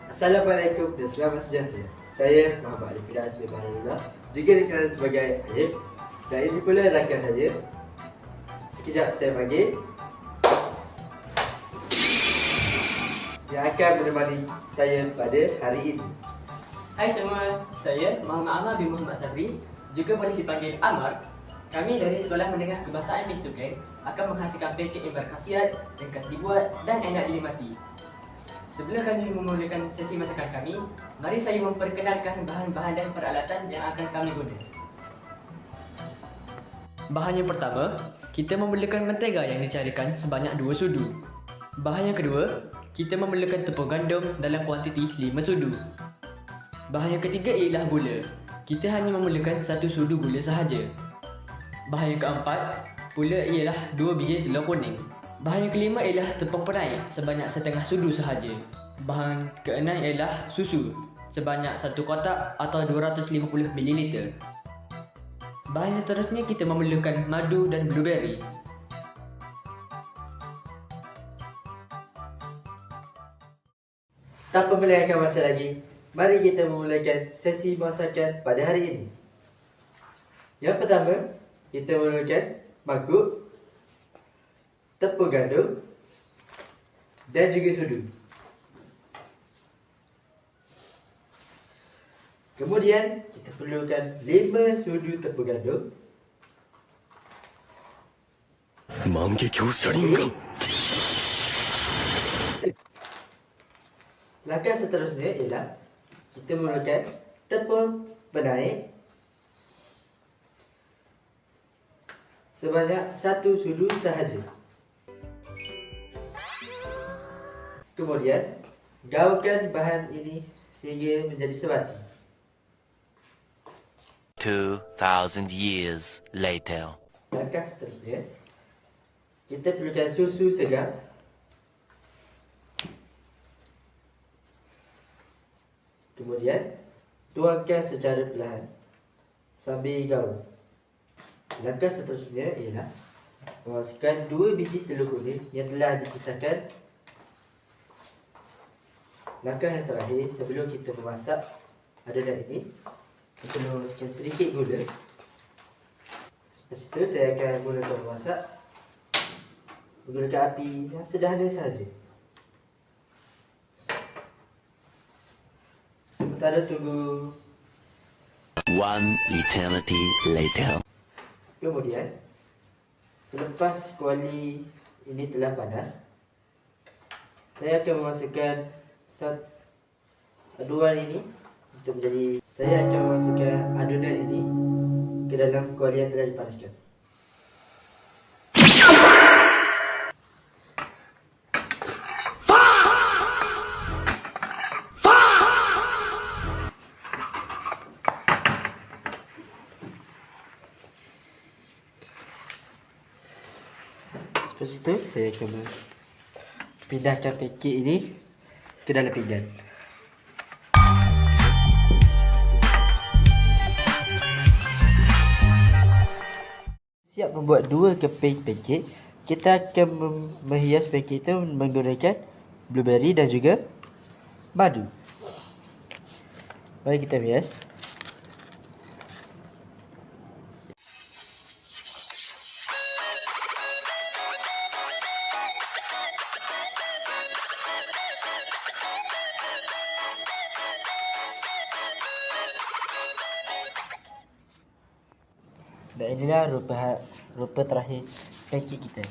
Assalamualaikum dan selamat sejahtera. Saya Muhammad Alif Fidas bin Baharullah, juga dikenal sebagai Alif. Dan ini pula rakan saya. Sekejap saya panggil, yang akan menemani saya pada hari ini. Hai semua, saya Muhammad Amar bin Muhammad Sabri, juga boleh dipanggil Amar. Kami dari Sekolah Menengah Kebahasaan Pintu Keng akan menghasilkan paket yang berkhasiat, ringkas dibuat dan enak dinikmati. Sebelum kami memulakan sesi masakan kami, mari saya memperkenalkan bahan-bahan dan peralatan yang akan kami guna. Bahan yang pertama, kita memerlukan mentega yang dicarikan sebanyak 2 sudu. Bahan yang kedua, kita memerlukan tepung gandum dalam kuantiti 5 sudu. Bahan yang ketiga ialah gula. Kita hanya memerlukan 1 sudu gula sahaja. Bahan yang keempat pula ialah 2 biji telur kuning. Bahan yang kelima ialah tepung perai sebanyak setengah sudu sahaja. Bahan keenam ialah susu sebanyak 1 kotak atau 250 ml. Bahan seterusnya kita memerlukan madu dan blueberry. Tanpa melengahkan masa lagi, mari kita memulakan sesi masakan pada hari ini. Yang pertama, kita memerlukan mangkuk, tepung gandum dan juga sudu. Kemudian kita perlukan 5 sudu tepung gandum, langkah seterusnya ialah kita memerlukan tepung penaik sebanyak 1 sudu sahaja. Kemudian gaulkan bahan ini sehingga menjadi sebati. 2,000 years later. Langkah seterusnya, kita perlukan susu segar, kemudian tuangkan secara perlahan sambil gaul. Langkah seterusnya ialah memasukkan 2 biji telur kuning yang telah dipisahkan. Langkah yang terakhir sebelum kita memasak adonan ini, kita memasukkan sedikit gula. Lepas itu saya akan mulakan memasak menggunakan api yang sederhana sahaja. Sementara tunggu. 1 eternity later. Kemudian, selepas kuali ini telah panas, saya akan memasukkan aduan ini untuk menjadi. Saya akan memasukkan adonan ini ke dalam kuali yang telah dipanaskan. Lepas itu saya akan pindahkan paket ini ke dalam pinggan. Siap membuat 2 keping pancake. Kita akan menghias pancake itu menggunakan blueberry dan juga madu. Mari kita hias. Dan inilah rupa terakhir pancake kita.